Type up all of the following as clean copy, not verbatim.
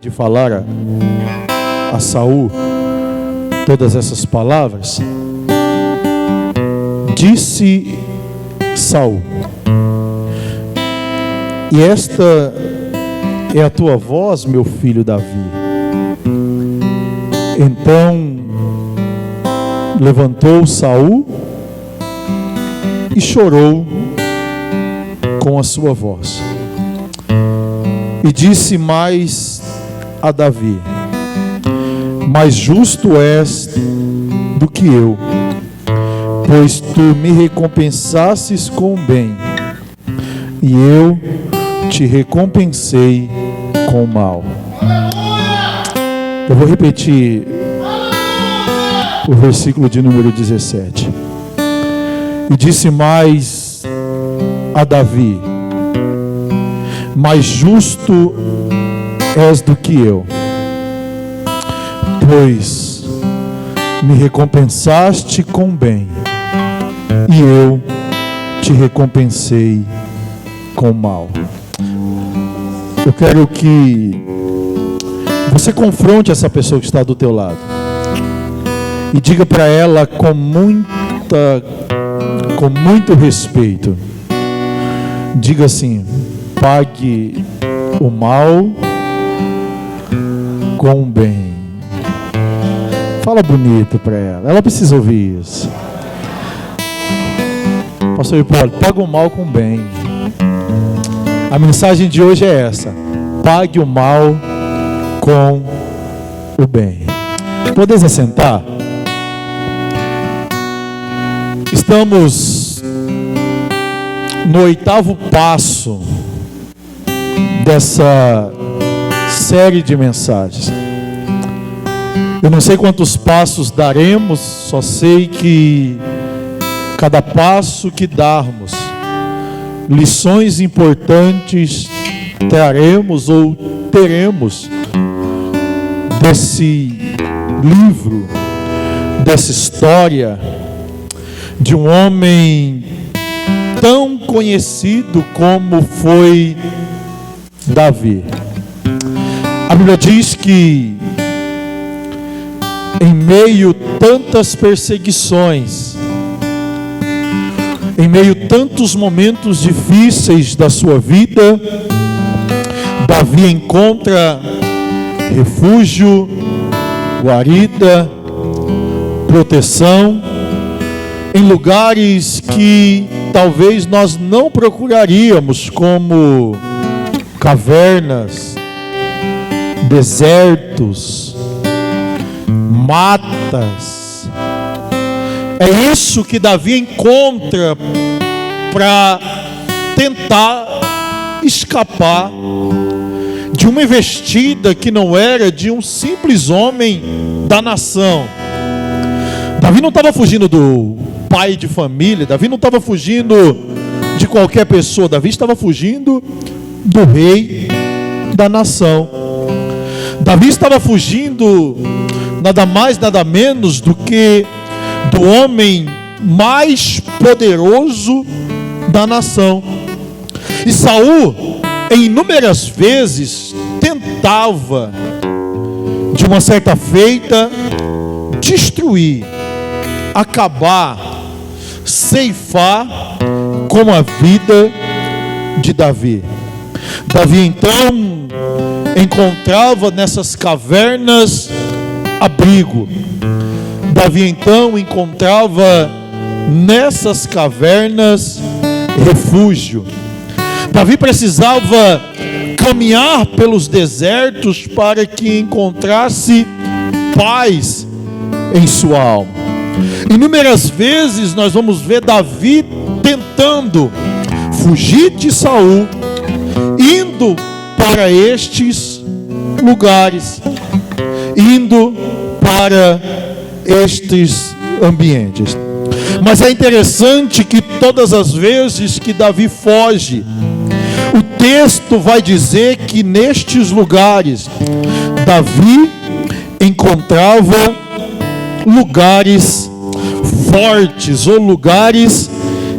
de falar a Saul todas essas palavras, disse Saul: e esta é a tua voz, meu filho Davi. Então levantou Saul e chorou com a sua voz. E disse mais a Davi: mais justo és do que eu, pois tu me recompensastes com bem, e eu te recompensei com mal. Eu vou repetir o versículo de número 17. E disse mais a Davi: mais justo és do que eu, pois me recompensaste com bem, e eu te recompensei com mal. Eu quero que você confronte essa pessoa que está do teu lado e diga para ela com muito respeito, diga assim: pague o mal com o bem. Fala bonito para ela, ela precisa ouvir isso. Pastor Hipólito, paga o mal com o bem. A mensagem de hoje é essa: pague o mal com o bem. Podeis assentar? Estamos no 8º passo dessa série de mensagens. Eu não sei quantos passos daremos, só sei que cada passo que darmos, lições importantes traremos ou teremos desse livro, dessa história de um homem tão conhecido como foi Davi. A Bíblia diz que em meio a tantas perseguições, em meio a tantos momentos difíceis da sua vida, Davi encontra refúgio, guarida, proteção em lugares que talvez nós não procuraríamos, como cavernas, desertos, matas. É isso que Davi encontra para tentar escapar de uma investida que não era de um simples homem da nação. Davi não estava fugindo do pai de família, Davi não estava fugindo de qualquer pessoa, Davi estava fugindo do rei da nação. Davi estava fugindo nada mais, nada menos do que do homem mais poderoso da nação. E Saul, em inúmeras vezes, tentava, de uma certa feita, destruir, acabar, ceifar com a vida de Davi. Davi então encontrava nessas cavernas abrigo. Davi então encontrava nessas cavernas refúgio. Davi precisava caminhar pelos desertos para que encontrasse paz em sua alma. Inúmeras vezes nós vamos ver Davi tentando fugir de Saul, indo para estes lugares, indo para estes ambientes. Mas é interessante que todas as vezes que Davi foge, o texto vai dizer que nestes lugares Davi encontrava lugares fortes ou lugares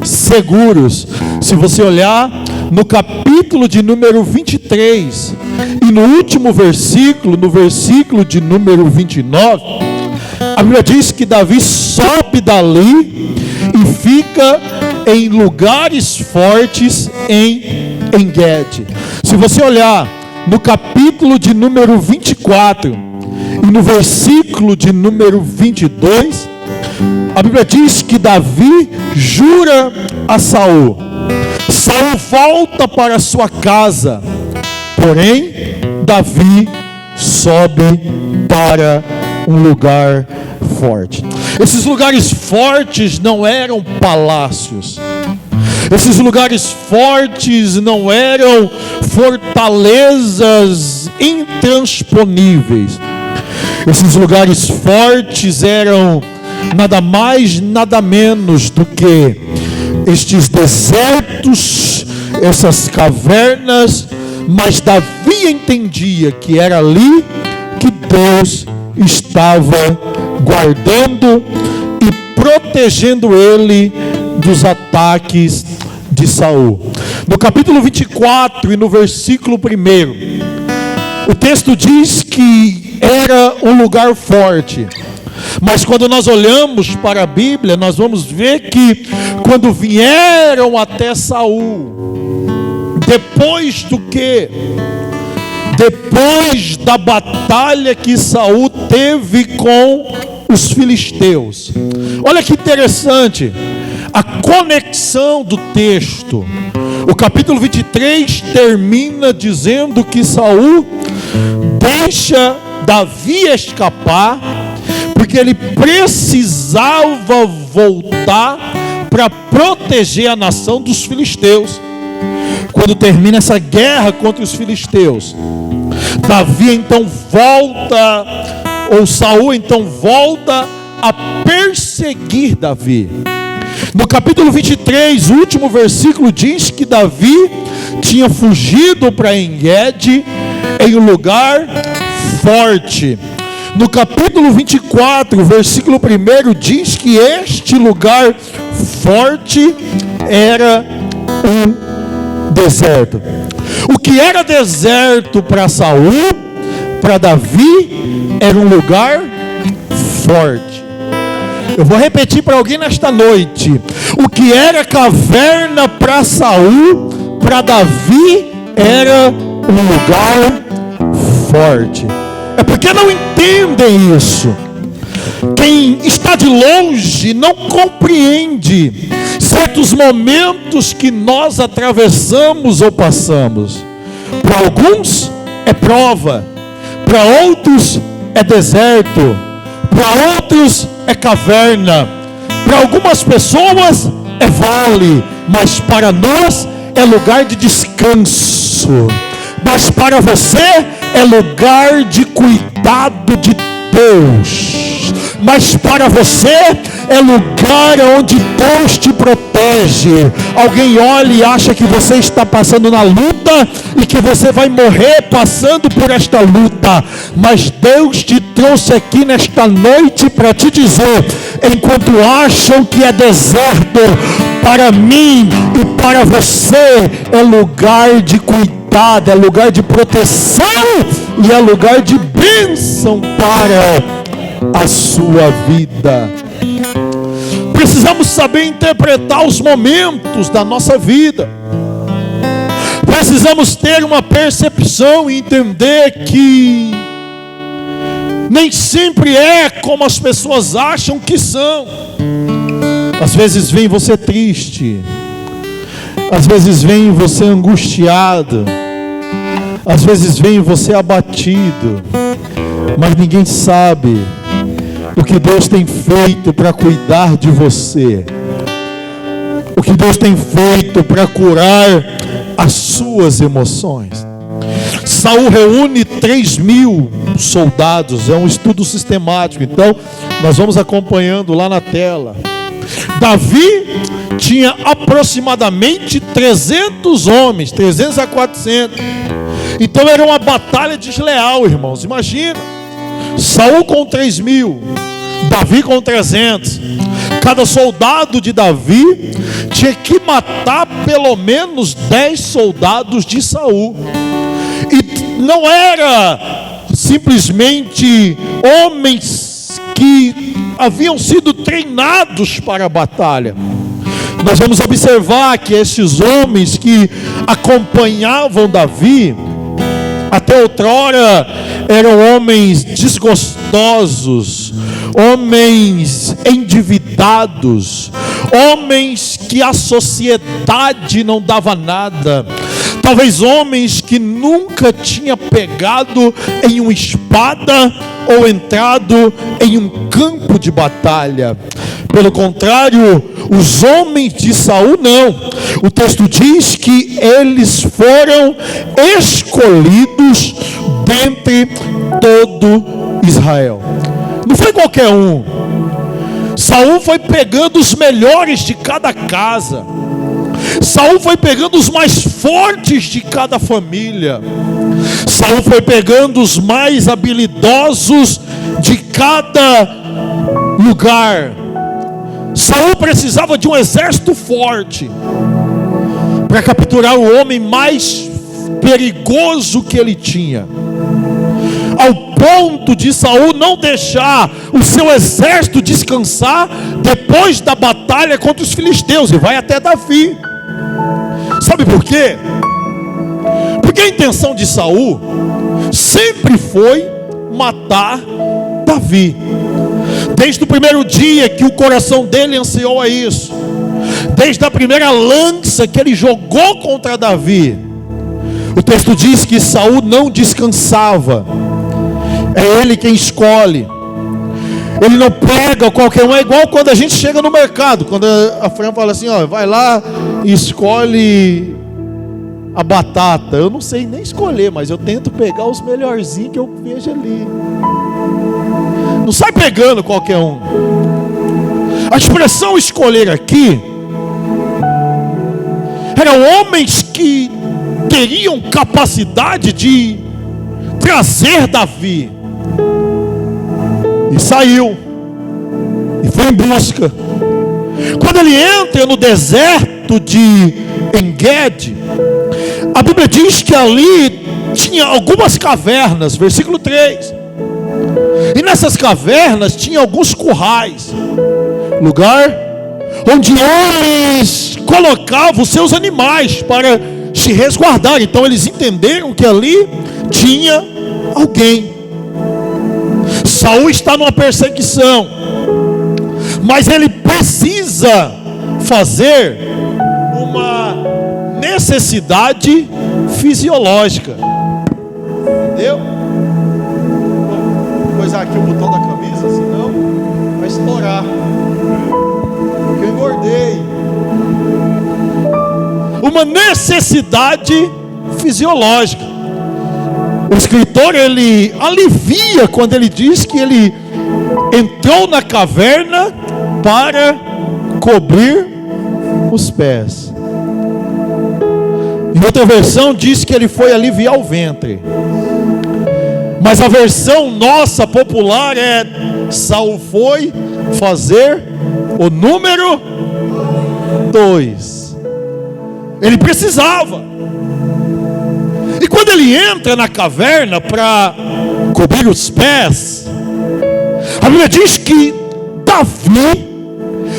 seguros. Se você olhar no capítulo de número 23, E no último versículo, no versículo de número 29, a Bíblia diz que Davi sobe dali e fica em lugares fortes em En-Gedi. Se você olhar no capítulo de número 24 e no versículo de número 22, a Bíblia diz que Davi jura a Saul. Saul volta para sua casa, porém Davi sobe para um lugar forte. Esses lugares fortes não eram palácios. Esses lugares fortes não eram fortalezas intransponíveis. Esses lugares fortes eram nada mais, nada menos do que estes desertos, essas cavernas. Mas Davi entendia que era ali que Deus estava guardando e protegendo ele dos ataques de Saul. No capítulo 24 e no versículo 1, o texto diz que era um lugar forte. Mas quando nós olhamos para a Bíblia, nós vamos ver que quando vieram até Saul, depois do que? Depois da batalha que Saul teve com os filisteus. Olha que interessante a conexão do texto. O capítulo 23 termina dizendo que Saul deixa Davi escapar, porque ele precisava voltar para proteger a nação dos filisteus. Quando termina essa guerra contra os filisteus, Davi então volta, ou Saul então volta a perseguir Davi. No capítulo 23, o último versículo diz que Davi tinha fugido para En-Gedi em um lugar forte. No capítulo 24, versículo 1 diz que este lugar forte era um deserto. O que era deserto para Saul, para Davi, era um lugar forte. Eu vou repetir para alguém nesta noite. O que era caverna para Saul, para Davi, era um lugar forte. É porque não entendem isso. Quem está de longe não compreende certos momentos que nós atravessamos ou passamos. Para alguns é prova, para outros é deserto, para outros é caverna, para algumas pessoas é vale, mas para nós é lugar de descanso. Mas para você é lugar de cuidado de Deus. Mas para você é lugar onde Deus te protege. Alguém olha e acha que você está passando na luta e que você vai morrer passando por esta luta. Mas Deus te trouxe aqui nesta noite para te dizer: enquanto acham que é deserto, para mim e para você é lugar de cuidado, é lugar de proteção e é lugar de bênção para a sua vida. Precisamos saber interpretar os momentos da nossa vida. Precisamos ter uma percepção e entender que nem sempre é como as pessoas acham que são. Às vezes vem você triste, às vezes vem você angustiado, às vezes vem você abatido, mas ninguém sabe o que Deus tem feito para cuidar de você, o que Deus tem feito para curar as suas emoções. Saul reúne 3.000 soldados, é um estudo sistemático, então nós vamos acompanhando lá na tela. Davi tinha aproximadamente 300 homens, 300 a 400. Então era uma batalha desleal, irmãos. Imagina, Saul com 3.000, Davi com 300. Cada soldado de Davi tinha que matar pelo menos 10 soldados de Saul. E não era simplesmente homens que haviam sido treinados para a batalha. Nós vamos observar que esses homens que acompanhavam Davi, até outrora, eram homens desgostosos, homens endividados, homens que a sociedade não dava nada, talvez homens que nunca tinham pegado em uma espada ou entrado em um campo de batalha. Pelo contrário, os homens de Saul não. O texto diz que eles foram escolhidos dentre todo Israel. Não foi qualquer um. Saul foi pegando os melhores de cada casa. Saul foi pegando os mais fortes de cada família. Saul foi pegando os mais habilidosos de cada lugar. Saul precisava de um exército forte para capturar o homem mais perigoso que ele tinha, ao ponto de Saul não deixar o seu exército descansar depois da batalha contra os filisteus, e vai até Davi. Sabe por quê? Porque a intenção de Saul sempre foi matar Davi. Desde o primeiro dia que o coração dele ansiou a isso, desde a primeira lança que ele jogou contra Davi, o texto diz que Saul não descansava. É ele quem escolhe. Ele não pega qualquer um. É igual quando a gente chega no mercado, quando a Fran fala assim, ó, vai lá e escolhe a batata. Eu não sei nem escolher, mas eu tento pegar os melhorzinhos que eu vejo ali. Não sai pegando qualquer um. A expressão escolher aqui eram homens que teriam capacidade de trazer Davi. E saiu e foi em busca. Quando ele entra no deserto de En-Gedi, a Bíblia diz que ali tinha algumas cavernas, versículo 3. E nessas cavernas tinha alguns currais, lugar onde eles colocavam os seus animais para se resguardar. Então eles entenderam que ali tinha alguém. Saul está numa perseguição, mas ele precisa fazer uma necessidade fisiológica. Entendeu? Vou coisar aqui o botão da camisa, senão vai estourar. Porque eu engordei. Uma necessidade fisiológica. O escritor, ele alivia quando ele diz que ele entrou na caverna para cobrir os pés. Em outra versão diz que ele foi aliviar o ventre. Mas a versão nossa popular é: Saul foi fazer o número 2. Ele precisava. E quando ele entra na caverna para cobrir os pés, a Bíblia diz que Davi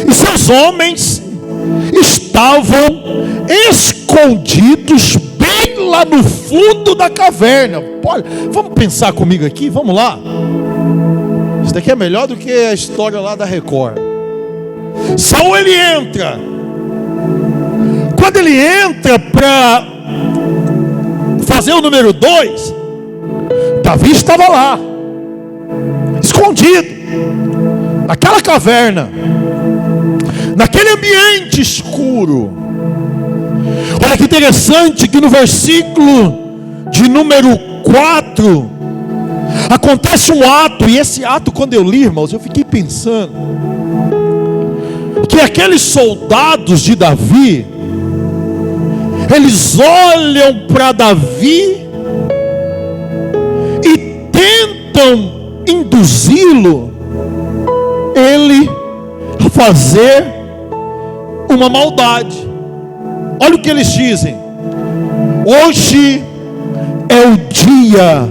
e seus homens estavam escondidos bem lá no fundo da caverna. Olha, vamos pensar comigo aqui, vamos lá. Isso daqui é melhor do que a história lá da Record. Saul, ele entra. Quando ele entra para fazer o número 2, Davi estava lá, escondido, naquela caverna, naquele ambiente escuro. Olha que interessante que no versículo de número 4, acontece um ato, e esse ato, quando eu li, irmãos, eu fiquei pensando, que aqueles soldados de Davi, eles olham para Davi e tentam induzi-lo, ele a fazer uma maldade. Olha o que eles dizem: hoje é o dia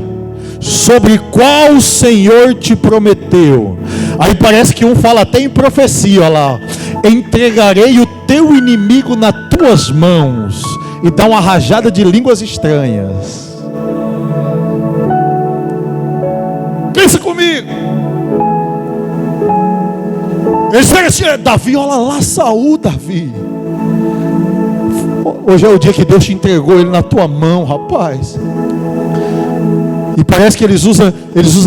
sobre qual o Senhor te prometeu. Aí parece que um fala até em profecia, olha lá, entregarei o teu inimigo nas tuas mãos, e dá uma rajada de línguas estranhas. Pensa comigo. Ele disse assim: Davi, olha lá, Saul, Davi, hoje é o dia que Deus te entregou ele na tua mão, rapaz. E parece que eles usam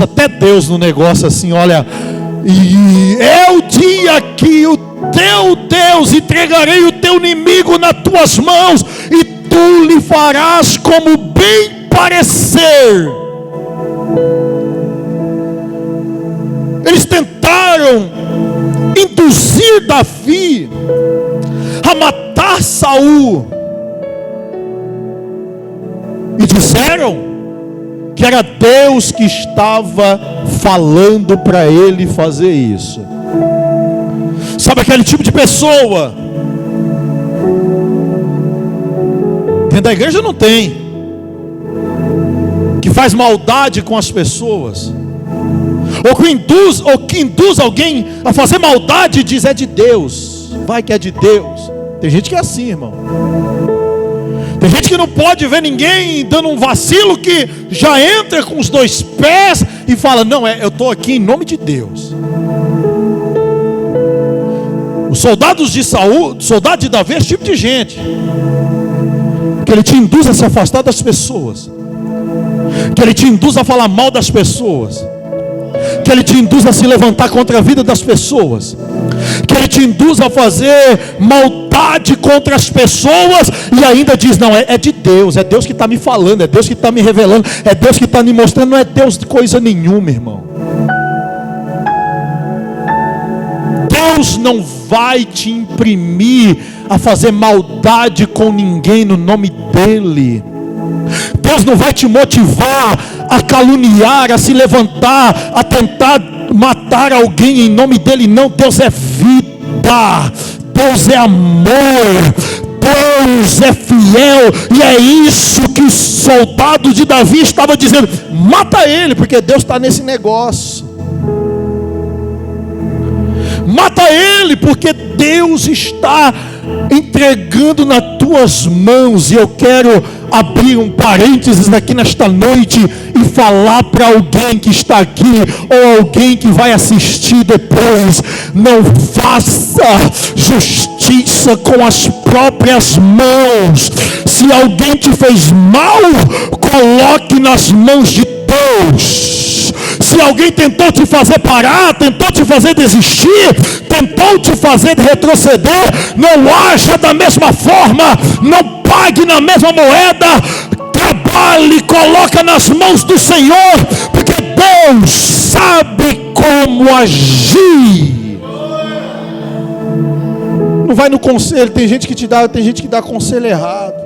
até Deus no negócio assim, olha, e é o dia que o teu Deus, entregarei o teu inimigo nas tuas mãos, e tu lhe farás como bem parecer. Eles tentaram induzir Davi a matar Saul, e disseram que era Deus que estava falando para ele fazer isso. Sabe aquele tipo de pessoa? Dentro da igreja não tem, que faz maldade com as pessoas, ou que induz alguém a fazer maldade e diz: é de Deus, vai que é de Deus. Tem gente que é assim, irmão. Tem gente que não pode ver ninguém dando um vacilo, que já entra com os dois pés e fala: não, eu estou aqui em nome de Deus. Os soldados de Saul, soldado de Davi, esse tipo de gente, que ele te induz a se afastar das pessoas, que ele te induz a falar mal das pessoas, que ele te induz a se levantar contra a vida das pessoas, que ele te induz a fazer maldade contra as pessoas, e ainda diz: não, é de Deus, é Deus que está me falando, é Deus que está me revelando, é Deus que está me mostrando. Não é Deus de coisa nenhuma, irmão. Deus não vai te imprimir a fazer maldade com ninguém no nome dele. Deus não vai te motivar a caluniar, a se levantar, a tentar matar alguém em nome dele, não. Deus é vida, Deus é amor, Deus é fiel, e é isso que os soldados de Davi estavam dizendo: mata ele, porque Deus está nesse negócio. Mata ele, porque Deus está entregando nas tuas mãos. E eu quero abrir um parênteses aqui nesta noite e falar para alguém que está aqui, ou alguém que vai assistir depois: não faça justiça com as próprias mãos. Se alguém te fez mal, coloque nas mãos de Deus. Se alguém tentou te fazer parar, tentou te fazer desistir, tentou te fazer retroceder, não haja da mesma forma, não pague na mesma moeda. Trabalhe, coloca nas mãos do Senhor, porque Deus sabe como agir. Não vai no conselho. Tem gente que dá conselho errado.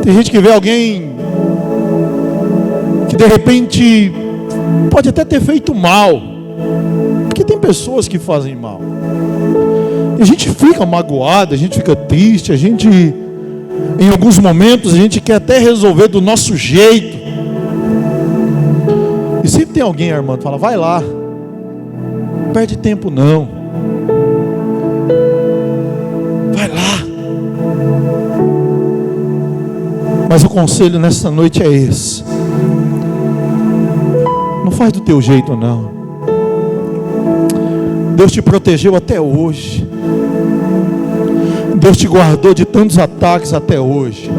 Tem gente que vê alguém que de repente pode até ter feito mal, porque tem pessoas que fazem mal, e a gente fica magoado, a gente fica triste, a gente, em alguns momentos, a gente quer até resolver do nosso jeito. E sempre tem alguém, Armando, que fala: vai lá, não perde tempo não, vai lá. Mas o conselho nessa noite é esse: não faz do teu jeito não. Deus te protegeu até hoje. Deus te guardou de tantos ataques até hoje.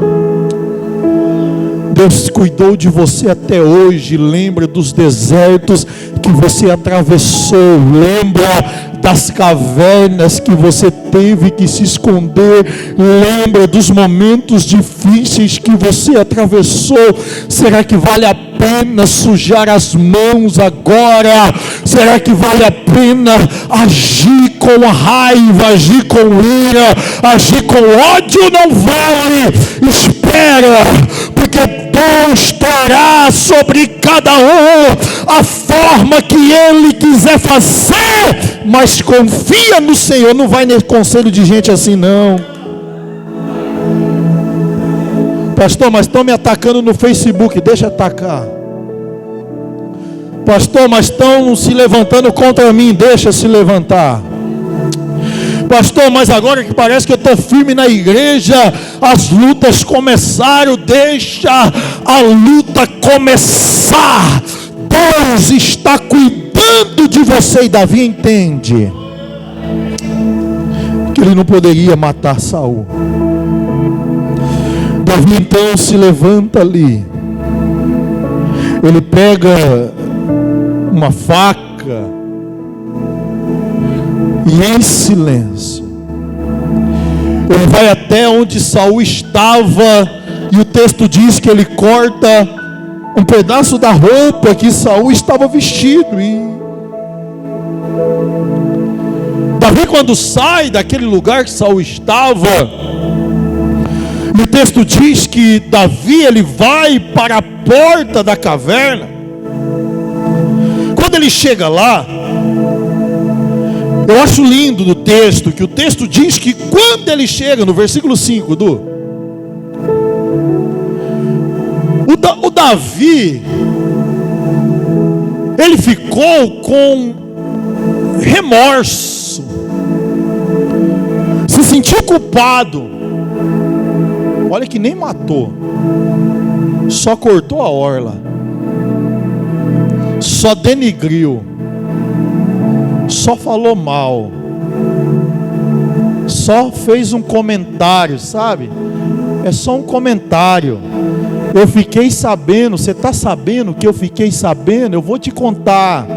Deus cuidou de você até hoje. Lembra dos desertos que você atravessou. Lembra das cavernas que você teve que se esconder. Lembra dos momentos difíceis que você atravessou. Será que vale a pena sujar as mãos agora? Será que vale a pena agir com raiva, agir com ira, agir com ódio? Não vale. Espera, porque Deus trará sobre cada um a forma que Ele quiser fazer. Mas confia no Senhor. Não vai nesse conselho de gente assim não. Pastor, mas estão me atacando no Facebook. Deixa atacar. Pastor, mas estão se levantando contra mim. Deixa se levantar. Pastor, mas agora que parece que eu estou firme na igreja, as lutas começaram. Deixa a luta começar. Deus está cuidando de você. E Davi entende que ele não poderia matar Saul. Davi então se levanta ali. Ele pega uma faca e em silêncio ele vai até onde Saul estava, e o texto diz que ele corta um pedaço da roupa que Saul estava vestido. E Davi, quando sai daquele lugar que Saul estava, o texto diz que Davi, ele vai para a porta da caverna. Quando ele chega lá, eu acho lindo no texto, que o texto diz que quando ele chega, no versículo 5, o Davi, ele ficou com remorso, se sentiu culpado. Olha que nem matou, só cortou a orla, só denigriu, só falou mal, só fez um comentário, sabe? É só um comentário. Eu fiquei sabendo, você está sabendo que eu fiquei sabendo? Eu vou te contar.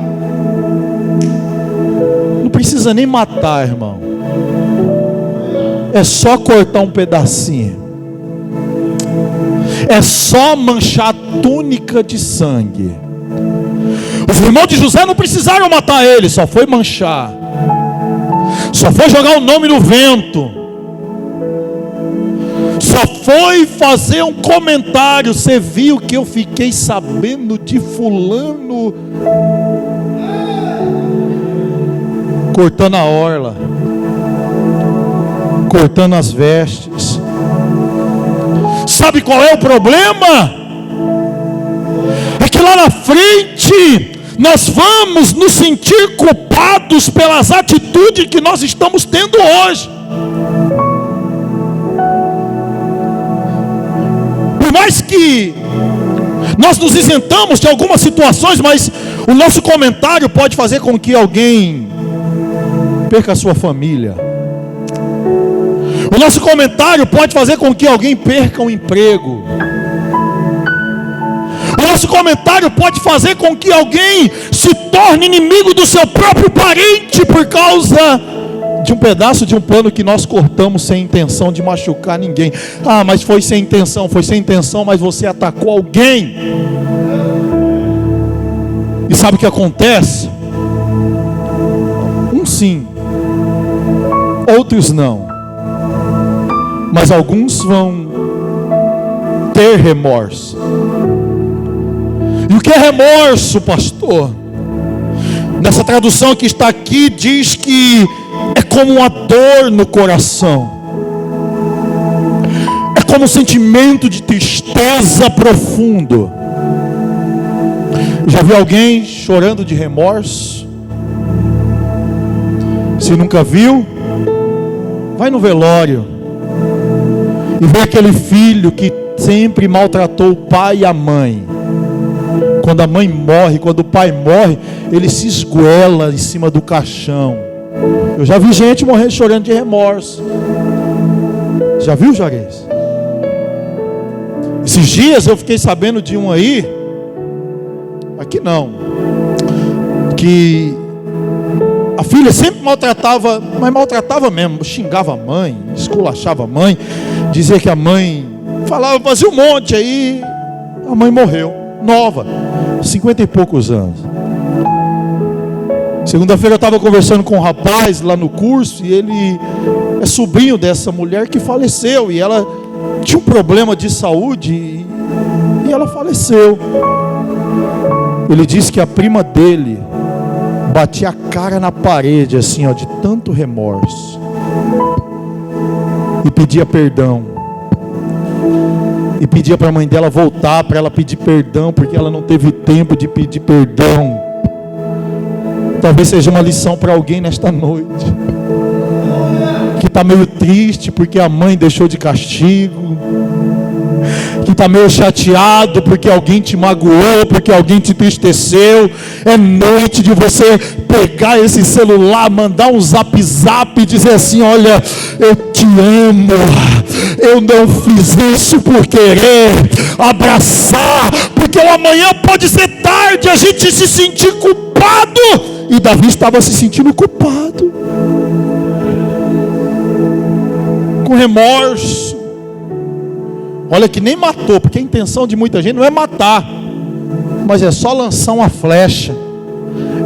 Não precisa nem matar, irmão. É só cortar um pedacinho. É só manchar a túnica de sangue. Os irmãos de José não precisaram matar ele, só foi manchar, só foi jogar o nome no vento, só foi fazer um comentário. Você viu que eu fiquei sabendo de fulano? Cortando a orla, cortando as vestes. Sabe qual é o problema? É que lá na frente nós vamos nos sentir culpados pelas atitudes que nós estamos tendo hoje. Por mais que nós nos isentamos de algumas situações, mas o nosso comentário pode fazer com que alguém perca a sua família. O nosso comentário pode fazer com que alguém perca um emprego. O nosso comentário pode fazer com que alguém se torne inimigo do seu próprio parente por causa de um pedaço de um pano que nós cortamos sem intenção de machucar ninguém. Ah, mas foi sem intenção, mas você atacou alguém. E sabe o que acontece? Uns sim, outros não. Mas alguns vão ter remorso. E o que é remorso, pastor? Nessa tradução que está aqui, diz que é como uma dor no coração, é como um sentimento de tristeza profundo. Já viu alguém chorando de remorso? Se nunca viu, vai no velório e vê aquele filho que sempre maltratou o pai e a mãe. Quando a mãe morre, quando o pai morre, ele se esguela em cima do caixão. Eu já vi gente morrer chorando de remorso. Já viu, Juarez? Esses dias eu fiquei sabendo de um aí, aqui não, que a filha sempre maltratava, mas maltratava mesmo, xingava a mãe, esculachava a mãe, dizia que a mãe falava, fazia um monte, aí a mãe morreu, nova, 50 e poucos anos. Segunda-feira eu estava conversando com um rapaz lá no curso, e ele é sobrinho dessa mulher que faleceu, e ela tinha um problema de saúde, e ela faleceu. Ele disse que a prima dele batia a cara na parede, assim, ó, de tanto remorso, e pedia perdão. e pedia para a mãe dela voltar, para ela pedir perdão, porque ela não teve tempo de pedir perdão. Talvez seja uma lição para alguém nesta noite, que está meio triste porque a mãe deixou de castigo, que está meio chateado porque alguém te magoou, porque alguém te entristeceu. É noite de você pegar esse celular, mandar um zap e dizer assim: olha, eu te amo, eu não fiz isso por querer. Abraçar, porque o amanhã pode ser tarde, a gente se sentir culpado, e Davi estava se sentindo culpado, com remorso. Olha que nem matou, porque a intenção de muita gente não é matar, mas é só lançar uma flecha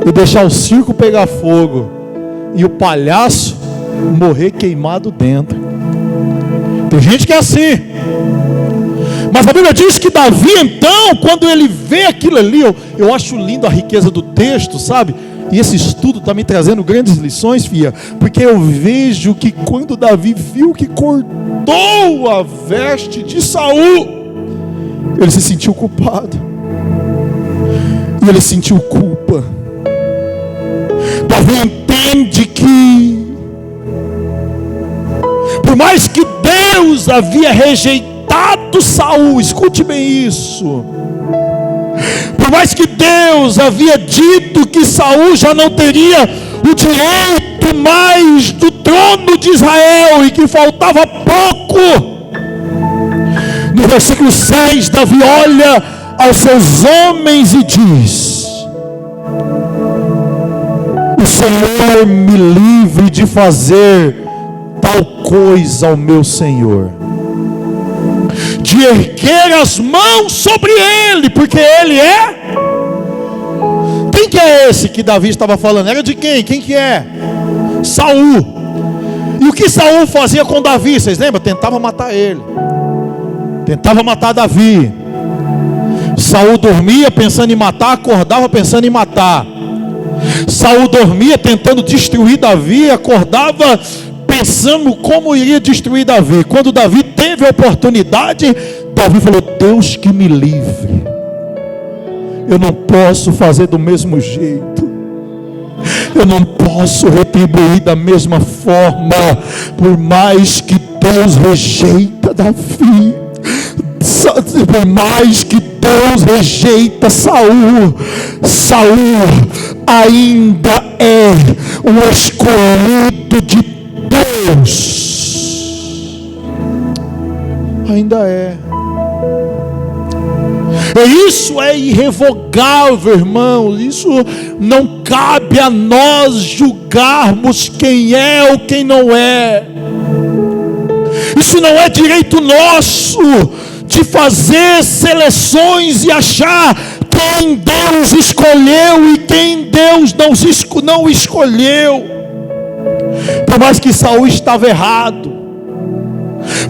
e deixar o circo pegar fogo e o palhaço morrer queimado dentro. Tem gente que é assim. Mas a Bíblia diz que Davi, então, quando ele vê aquilo ali, eu acho lindo a riqueza do texto, sabe? E esse estudo está me trazendo grandes lições, filha, porque eu vejo que quando Davi viu que cortou a veste de Saul, ele se sentiu culpado, e ele sentiu culpa. Davi entende que, por mais que Deus havia rejeitado Saul, escute bem isso, por mais que Deus havia dito que Saul já não teria o direito mais do trono de Israel e que faltava pouco, no versículo 6, Davi olha aos seus homens e diz: o Senhor me livre de fazer tal coisa ao meu Senhor, de erguer as mãos sobre ele, porque ele é... Quem que é esse que Davi estava falando? Era de quem? Quem que é? Saul. E o que Saul fazia com Davi? Vocês lembram? Tentava matar ele, tentava matar Davi. Saul dormia pensando em matar, acordava pensando em matar. Saul dormia tentando destruir Davi, acordava pensando como iria destruir Davi. Quando Davi teve a oportunidade, Davi falou: Deus que me livre, eu não posso fazer do mesmo jeito, eu não posso retribuir da mesma forma. Por mais que Deus rejeita Davi, por mais que Deus rejeita Saul, Saul ainda é um escolhido de Deus, ainda é. E isso é irrevogável, irmãos. Isso não cabe a nós julgarmos quem é ou quem não é. Isso não é direito nosso de fazer seleções e achar quem Deus escolheu e quem Deus não escolheu. Por mais que Saul estava errado,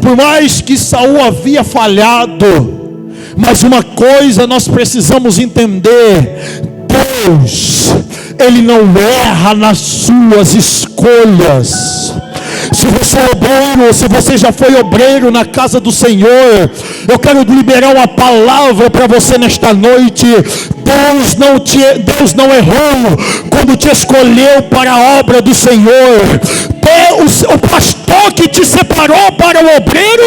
por mais que Saul havia falhado, mas uma coisa nós precisamos entender: Deus, Ele não erra nas suas escolhas. Se você é obreiro, se você já foi obreiro na casa do Senhor, eu quero liberar uma palavra para você nesta noite. Deus não errou quando te escolheu para a obra do Senhor. O pastor que te separou para o obreiro,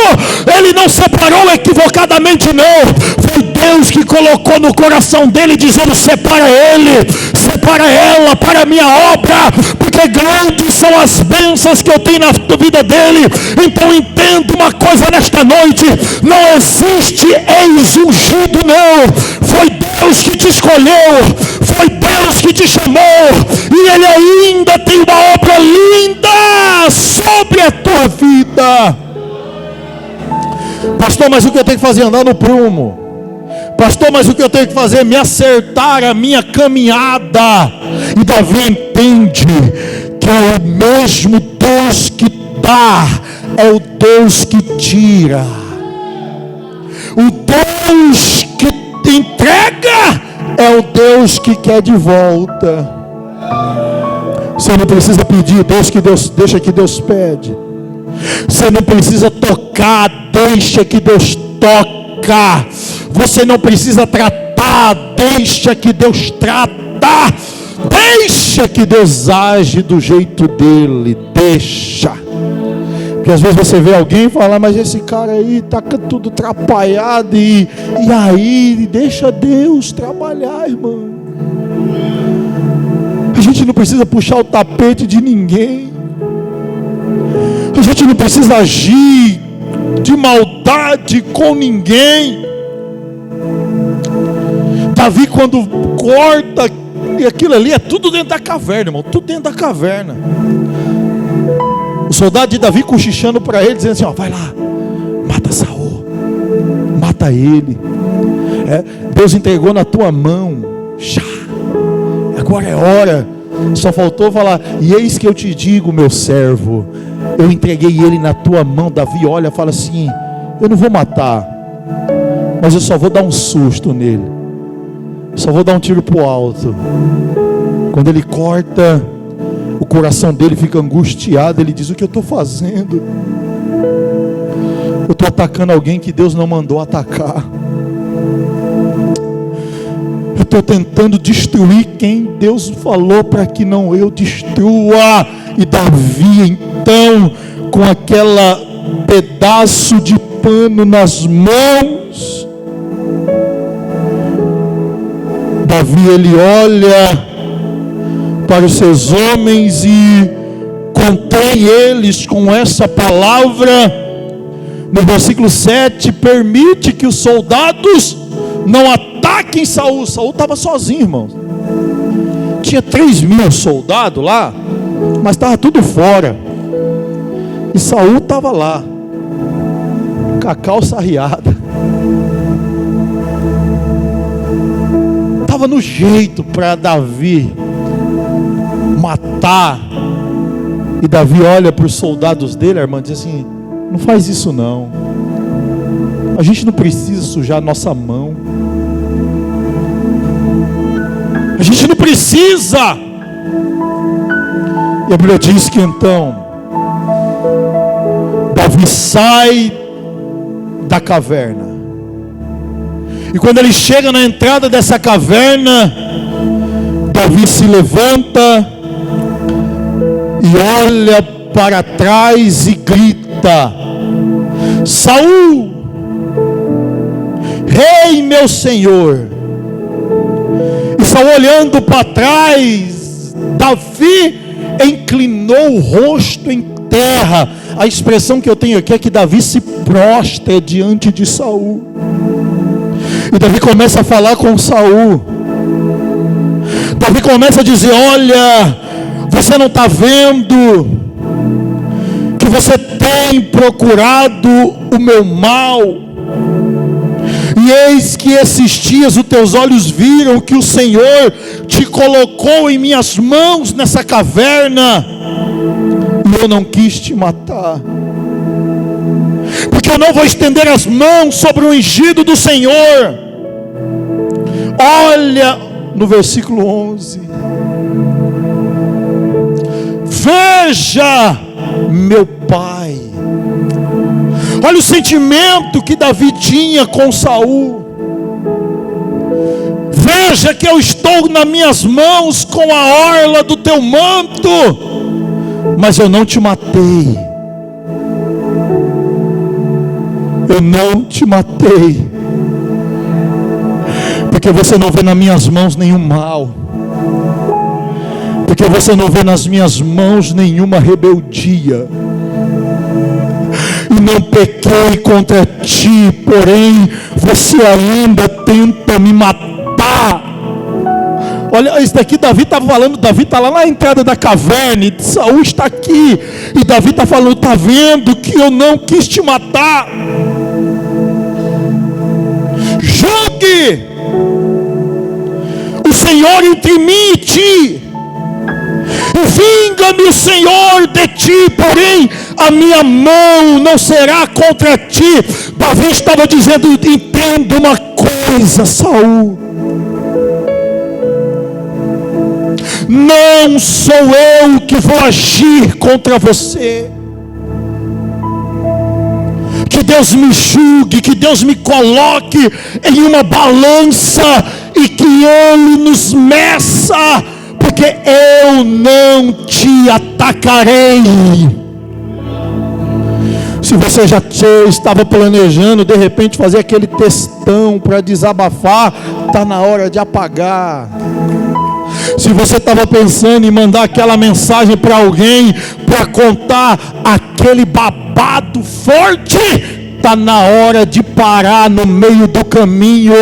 ele não separou equivocadamente, não. Foi Deus que colocou no coração dele, dizendo: separa ele, separa ela para a minha obra, porque grandes são as bênçãos que eu tenho na vida dele. Então entenda uma coisa nesta noite: não existe ex-ungido, não. Foi Deus que te escolheu, foi Deus que te chamou, e Ele ainda tem uma obra linda sobre a tua vida. Pastor, mas o que eu tenho que fazer? Andar no prumo. Pastor, mas o que eu tenho que fazer? Me acertar a minha caminhada. E Davi entende que é o mesmo Deus que dá, é o Deus que tira. O Deus que entrega é o Deus que quer de volta. Você não precisa pedir, deixa que Deus pede. Você não precisa tocar, deixa que Deus toque. atacar, você não precisa tratar, deixa que Deus trata, deixa que Deus age do jeito dele, deixa. Porque às vezes você vê alguém falar, mas esse cara aí tá tudo atrapalhado, e aí, deixa Deus trabalhar, irmão. A gente não precisa puxar o tapete de ninguém, a gente não precisa agir de maldade com ninguém. Davi, quando corta, e aquilo ali é tudo dentro da caverna, irmão, tudo dentro da caverna. O soldado de Davi cochichando para ele, dizendo assim, ó, vai lá, mata Saul, mata ele, Deus entregou na tua mão, agora é hora. Só faltou falar, e eis que eu te digo, meu servo, eu entreguei ele na tua mão. Davi olha, fala assim, eu não vou matar, mas eu só vou dar um susto nele, só vou dar um tiro pro alto. Quando ele corta, o coração dele fica angustiado, ele diz, o que eu estou fazendo? Eu estou atacando alguém que Deus não mandou atacar. Eu estou tentando destruir quem Deus falou para que não eu destrua. E Davi, então, com aquela pedaço de pano nas mãos, Davi, ele olha para os seus homens e contém eles com essa palavra. No versículo 7, permite que os soldados não ataquem Saul. Saul estava sozinho, irmãos. Tinha 3.000 soldados lá, mas estava tudo fora. E Saul estava lá, com a calça arriada. Estava no jeito para Davi matar. E Davi olha para os soldados dele, irmã, diz assim, não faz isso não, a gente não precisa sujar nossa mão, a gente não precisa. E a Bíblia diz que então Davi sai da caverna, e quando ele chega na entrada dessa caverna, Davi se levanta e olha para trás e grita, Saul, rei meu senhor. E Saul, olhando para trás, Davi inclinou o rosto em terra. A expressão que eu tenho aqui é que Davi se prostra diante de Saul. E Davi começa a falar com Saul. Davi começa a dizer, olha, você não está vendo que você tem procurado o meu mal? E eis que esses dias os teus olhos viram que o Senhor te colocou em minhas mãos nessa caverna, e eu não quis te matar, porque eu não vou estender as mãos sobre o ungido do Senhor. Olha no versículo 11, veja meu pai. Olha o sentimento que Davi tinha com Saul. Veja que eu estou nas minhas mãos com a orla do teu manto, mas eu não te matei. Eu não te matei, porque você não vê nas minhas mãos nenhum mal, porque você não vê nas minhas mãos nenhuma rebeldia, e não pequei contra ti, porém você ainda tenta me matar. Olha, isso daqui Davi está falando, Davi está lá na entrada da caverna, e Saul está aqui, e Davi está falando, está vendo que eu não quis te matar? Julgue o Senhor entre mim e ti, vinga-me o Senhor de ti, porém a minha mão não será contra ti. Davi estava dizendo, entenda uma coisa, Saul, não sou eu que vou agir contra você. que Deus me julgue, que Deus me coloque em uma balança e que Ele nos meça, porque eu não te atacarei. Se você já estava planejando de repente fazer aquele textão para desabafar, está na hora de apagar. Se você estava pensando em mandar aquela mensagem para alguém para contar aquele babado forte, está na hora de parar no meio do caminho.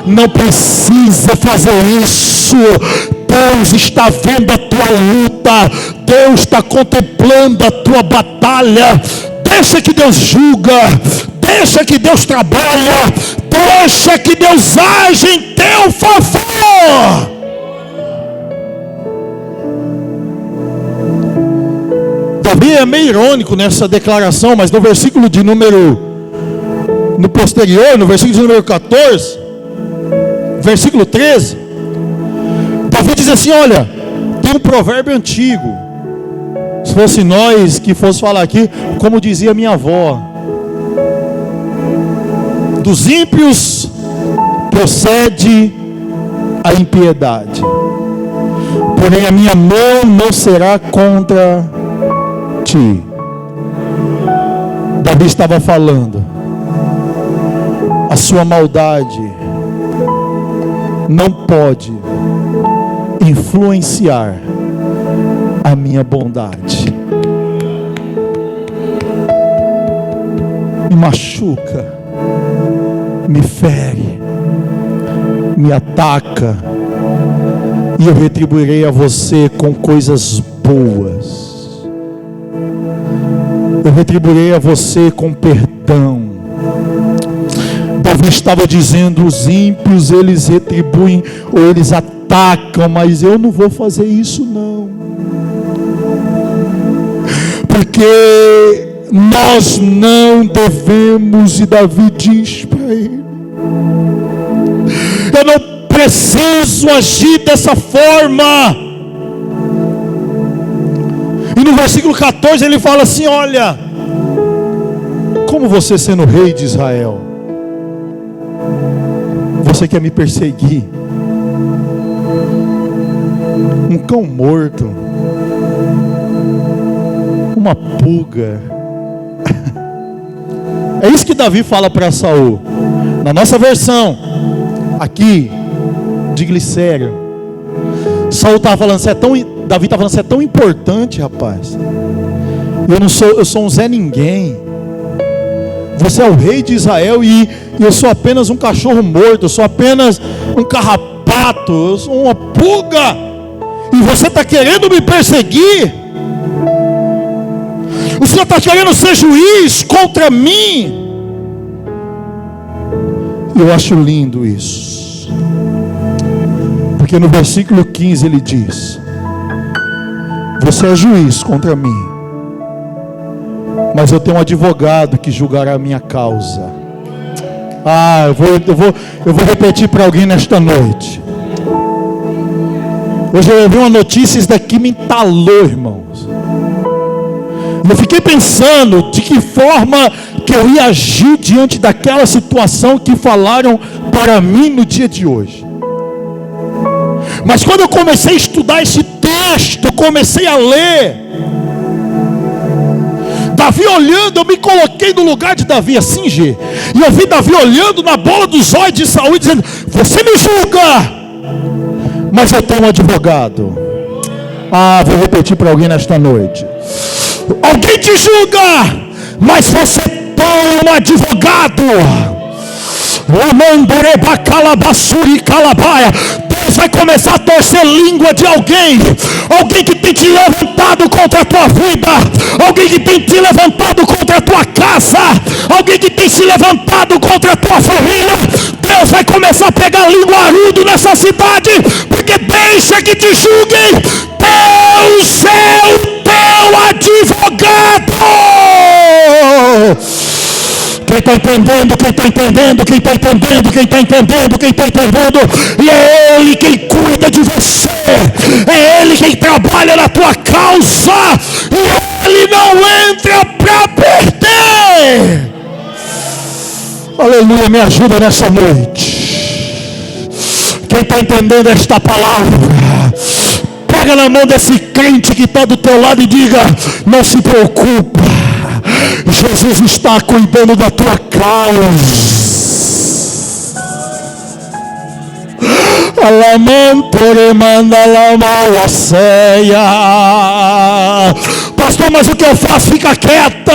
Não precisa fazer isso. Deus está vendo a tua luta, Deus está contemplando a tua batalha. Deixa que Deus julga, deixa que Deus trabalha, deixa que Deus age em teu favor. Davi é meio irônico nessa declaração, mas no versículo de número, no posterior, no versículo de número 14, versículo 13, Davi diz assim: olha, tem um provérbio antigo. Se fosse nós que fosse falar aqui, como dizia minha avó: dos ímpios procede a impiedade, porém a minha mão não será contra ti. Davi estava falando, a sua maldade não pode influenciar a minha bondade. Me machuca, me fere, me ataca, e eu retribuirei a você com coisas boas. Eu retribuirei a você com perdão. Davi estava dizendo: os ímpios eles retribuem ou eles atacam, mas eu não vou fazer isso não. Porque nós não devemos, e Davi diz para ele: eu não preciso agir dessa forma. E no versículo 14 ele fala assim: olha, como você sendo rei de Israel, você quer me perseguir? Um cão morto, uma pulga. É isso que Davi fala para Saul. Na nossa versão aqui de Glicério, Saul estava falando: Davi estava falando, você é tão importante, rapaz. Eu sou um Zé Ninguém. Você é o rei de Israel e eu sou apenas um cachorro morto, eu sou apenas um carrapato, eu sou uma pulga, e você está querendo me perseguir? O Senhor está querendo ser juiz contra mim? Eu acho lindo isso, porque no versículo 15 ele diz: você é juiz contra mim, mas eu tenho um advogado que julgará a minha causa. Eu vou repetir para alguém nesta noite. Hoje eu ouvi uma notícia, isso daqui me entalou, irmãos. Eu fiquei pensando de que forma que eu ia agir diante daquela situação que falaram para mim no dia de hoje. Mas quando eu comecei a estudar esse texto, eu comecei a ler, Davi olhando, eu me coloquei no lugar de Davi assim, G, e eu vi Davi olhando na bola dos olhos de Saul, dizendo: você me julga, mas eu tenho um advogado. Vou repetir para alguém nesta noite: alguém te julga, mas você tem um advogado. Deus vai começar a torcer língua de alguém que tem te levantado contra a tua vida, alguém que tem te levantado contra a tua casa, alguém que tem se levantado contra a tua família. Deus vai começar a pegar linguarudo nessa cidade, porque deixa que te julguem. Deus é o teu advogado. Quem está entendendo, quem está entendendo, quem está entendendo, quem está entendendo, quem está entendendo. E é Ele quem cuida de você, é Ele quem trabalha na tua causa, e Ele não entra para perder. Aleluia, me ajuda nessa noite. Quem está entendendo esta palavra, pega na mão desse crente que está do teu lado e diga: não se preocupa, Jesus está cuidando da tua causa. Pastor, mas o que eu faço? Fica quieta.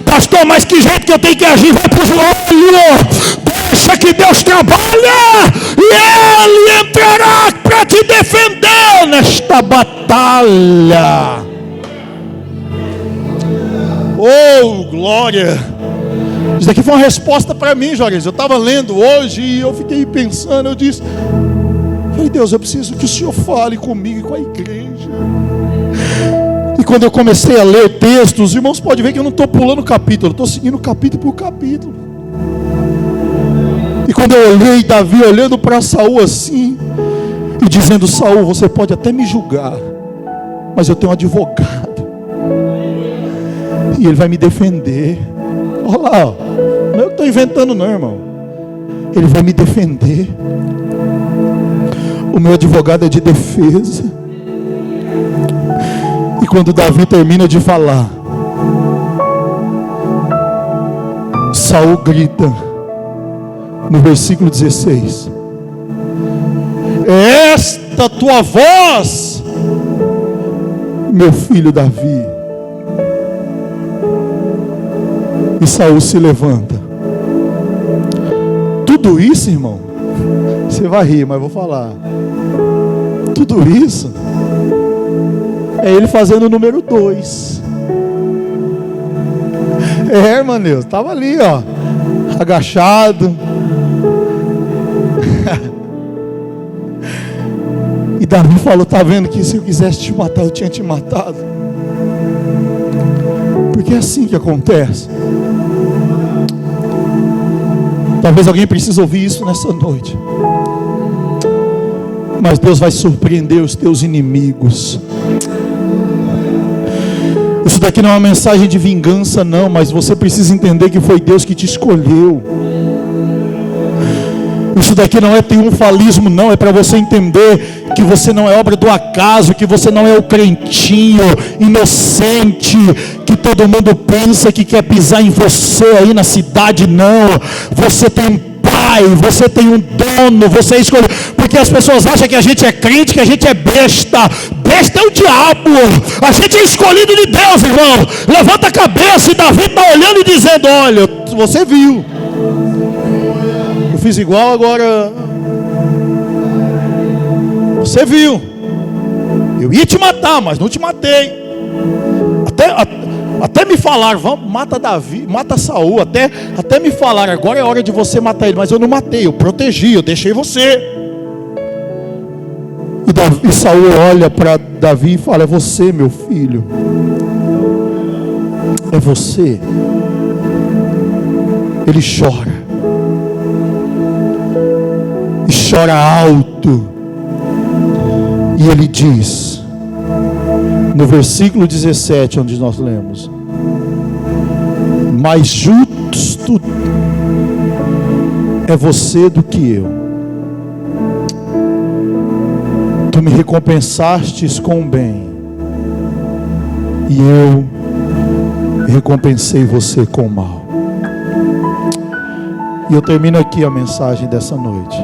Pastor, mas que jeito que eu tenho que agir? Vai para o joelho. Deixa que Deus trabalha e Ele entrará para te defender nesta batalha. Oh, glória! Isso daqui foi uma resposta para mim, Juarez. Eu estava lendo hoje e eu fiquei pensando, eu disse: falei, Deus, eu preciso que o Senhor fale comigo e com a igreja. E quando eu comecei a ler o texto, os irmãos podem ver que eu não estou pulando capítulo, eu estou seguindo capítulo por capítulo. E quando eu olhei Davi olhando para Saul assim, e dizendo: Saul, você pode até me julgar, mas eu tenho um advogado, e ele vai me defender. Olha lá, ó. Não é eu que estou inventando não, irmão. Ele vai me defender. O meu advogado é de defesa. E quando Davi termina de falar, Saul grita no versículo 16: é esta tua voz, meu filho Davi. E Saul se levanta. Tudo isso, irmão, você vai rir, mas vou falar. Tudo isso é ele fazendo o número 2. É, irmão Deus, estava ali, ó, agachado. E Davi falou: tá vendo que se eu quisesse te matar, eu tinha te matado. Porque é assim que acontece. Talvez alguém precise ouvir isso nessa noite. Mas Deus vai surpreender os teus inimigos. Isso daqui não é uma mensagem de vingança não, mas você precisa entender que foi Deus que te escolheu. Isso daqui não é triunfalismo não, é para você entender que você não é obra do acaso, que você não é o crentinho inocente, que todo mundo pensa que quer pisar em você aí na cidade, não. Você tem um pai, você tem um dono, você escolheu. Porque as pessoas acham que a gente é crente, que a gente é besta. Besta é o diabo. A gente é escolhido de Deus, irmão. Levanta a cabeça, e Davi está olhando e dizendo: olha, você viu, eu fiz igual, agora você viu, eu ia te matar, mas não te matei. Até me falaram: vamos, mata Davi, mata Saul. Até me falaram: agora é hora de você matar ele, mas eu não matei, eu protegi, eu deixei você. E Saul olha para Davi e fala: é você, meu filho, é você. Ele chora, e chora alto, e ele diz, no versículo 17, onde nós lemos: mais justo é você do que eu. Tu me recompensastes com o bem, e eu recompensei você com o mal. E eu termino aqui a mensagem dessa noite.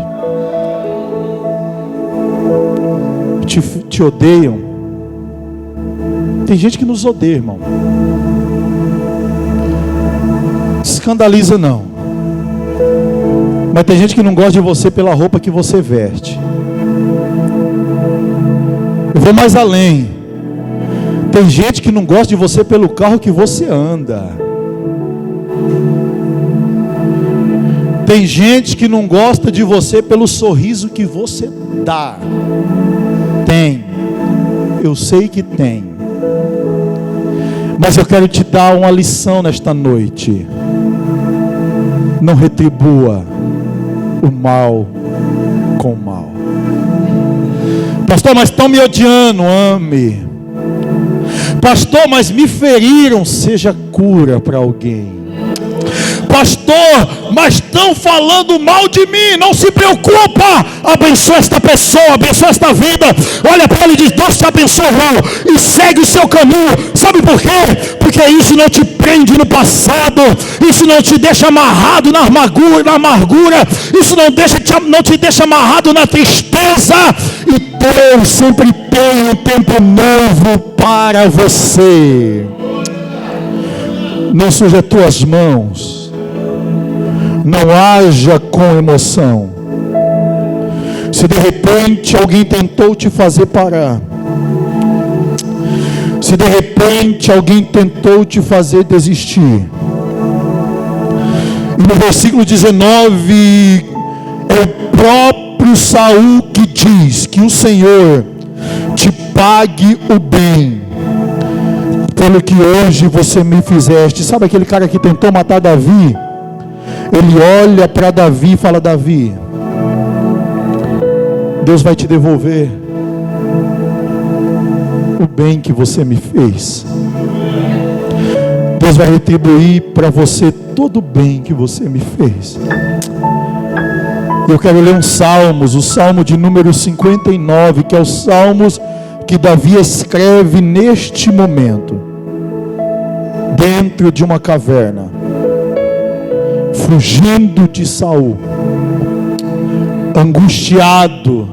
Te odeiam. Tem gente que nos odeia, irmão. Escandaliza não. Mas tem gente que não gosta de você pela roupa que você veste. Eu vou mais além. Tem gente que não gosta de você pelo carro que você anda. Tem gente que não gosta de você pelo sorriso que você dá. Tem. Eu sei que tem. Mas eu quero te dar uma lição nesta noite. Não retribua o mal com o mal. Pastor, mas estão me odiando. Ame. Pastor, mas me feriram. Seja cura para alguém. pastor, mas estão falando mal de mim. Não se preocupa, abençoa esta pessoa, abençoa esta vida. Olha para ele e diz: Deus te abençoou, e segue o seu caminho. Sabe por quê? Porque isso não te prende no passado, isso não te deixa amarrado na amargura, isso não te deixa amarrado na tristeza. E Deus sempre tem um tempo novo para você. Não suje as tuas mãos, não haja com emoção. Se de repente alguém tentou te fazer parar, se de repente alguém tentou te fazer desistir, e no versículo 19 é o próprio Saul que diz que o Senhor te pague o bem pelo que hoje você me fizeste. Sabe aquele cara que tentou matar Davi? Ele olha para Davi e fala: Davi, Deus vai te devolver o bem que você me fez. Deus vai retribuir para você todo o bem que você me fez. Eu quero ler um Salmos, o Salmo de número 59, que é o Salmos que Davi escreve neste momento, dentro de uma caverna, fugindo de Saul, angustiado.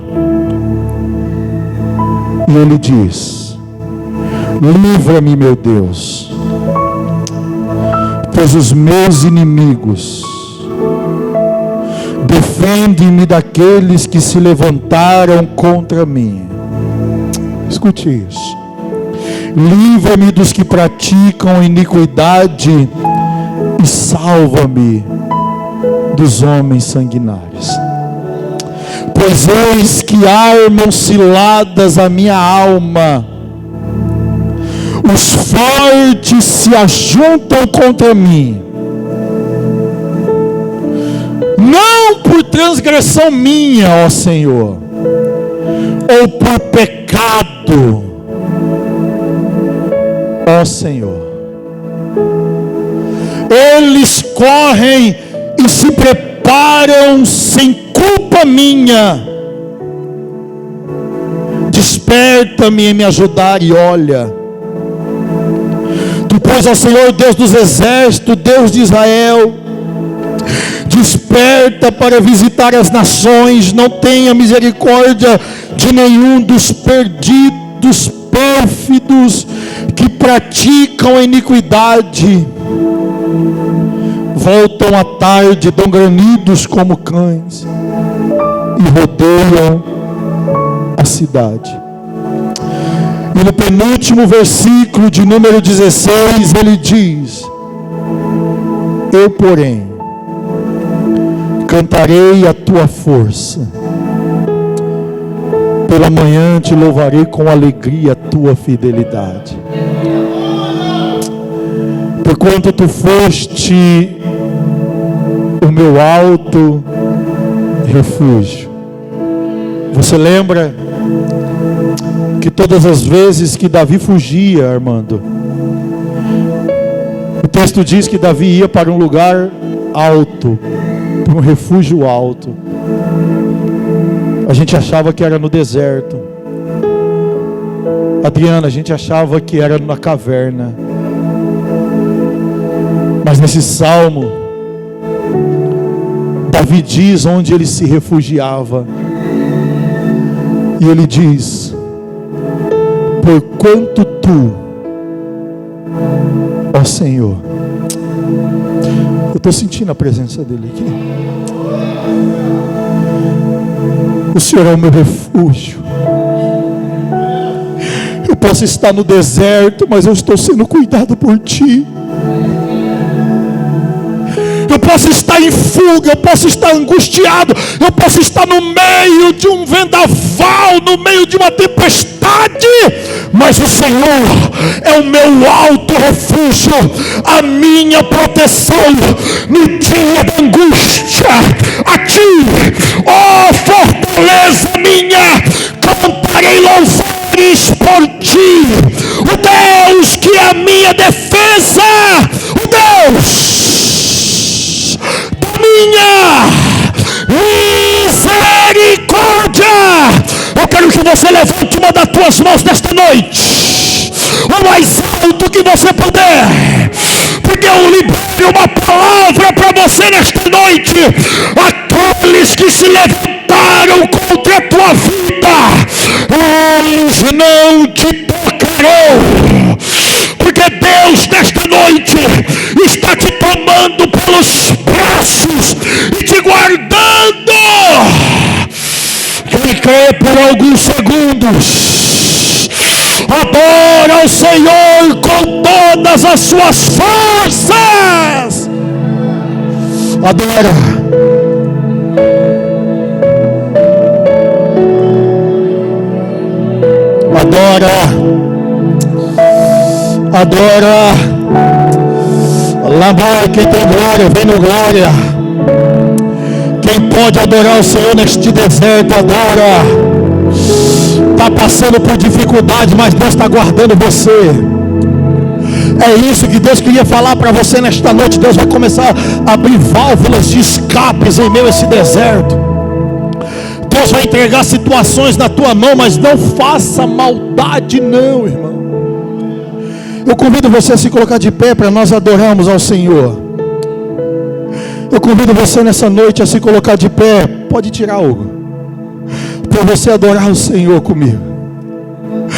E ele diz: livra-me, meu Deus, pois os meus inimigos, defende-me daqueles que se levantaram contra mim. Escute isso: livra-me dos que praticam iniquidade e salva-me dos homens sanguinários. Pois eis que armam ciladas a minha alma, os fortes se ajuntam contra mim, não por transgressão minha, ó Senhor, ou por pecado, ó Senhor. Eles correm e se preparam sem culpa minha. Desperta-me em me ajudar e olha. Tu, pois, ó Senhor, Deus dos exércitos, Deus de Israel, desperta para visitar as nações. Não tenha misericórdia de nenhum dos perdidos, pérfidos, que praticam a iniquidade. Voltam à tarde, dão granidos como cães e rodeiam a cidade. E no penúltimo versículo de número 16 ele diz: eu, porém, cantarei a tua força, pela manhã te louvarei com alegria a tua fidelidade. Porquanto tu foste o meu alto refúgio. Você lembra que todas as vezes que Davi fugia, Armando, o texto diz que Davi ia para um lugar alto, para um refúgio alto. A gente achava que era no deserto. Adriana, a gente achava que era na caverna. Mas nesse salmo, Davi diz onde ele se refugiava. E ele diz: porquanto tu, ó Senhor, eu estou sentindo a presença dele aqui. O Senhor é o meu refúgio. Eu posso estar no deserto, mas eu estou sendo cuidado por ti. Eu posso estar em fuga, eu posso estar angustiado, eu posso estar no meio de um vendaval, no meio de uma tempestade, mas o Senhor é o meu alto refúgio, a minha proteção no dia da angústia. A ti, ó fortaleza minha, cantarei louvores por ti, o Deus que é a minha defesa, o Deus você levante uma das tuas mãos nesta noite, o mais alto que você puder, porque eu libero uma palavra para você nesta noite. Aqueles que se levantaram contra a tua vida, eles não te tocarão, porque Deus nesta noite está te tomando pelos braços e te guardando. Quem crê por alguns segundos, adora ao Senhor com todas as suas forças. Adora. Adora. Lá quem tem glória, vem no glória. Quem pode adorar o Senhor neste deserto, adora. Está passando por dificuldade, mas Deus está guardando você. É isso que Deus queria falar para você nesta noite. Deus vai começar a abrir válvulas de escapes em meio a esse deserto. Deus vai entregar situações na tua mão, mas não faça maldade não, irmão. Eu convido você a se colocar de pé para nós adorarmos ao Senhor. Eu convido você nessa noite a se colocar de pé. Pode tirar algo, para você adorar o Senhor comigo.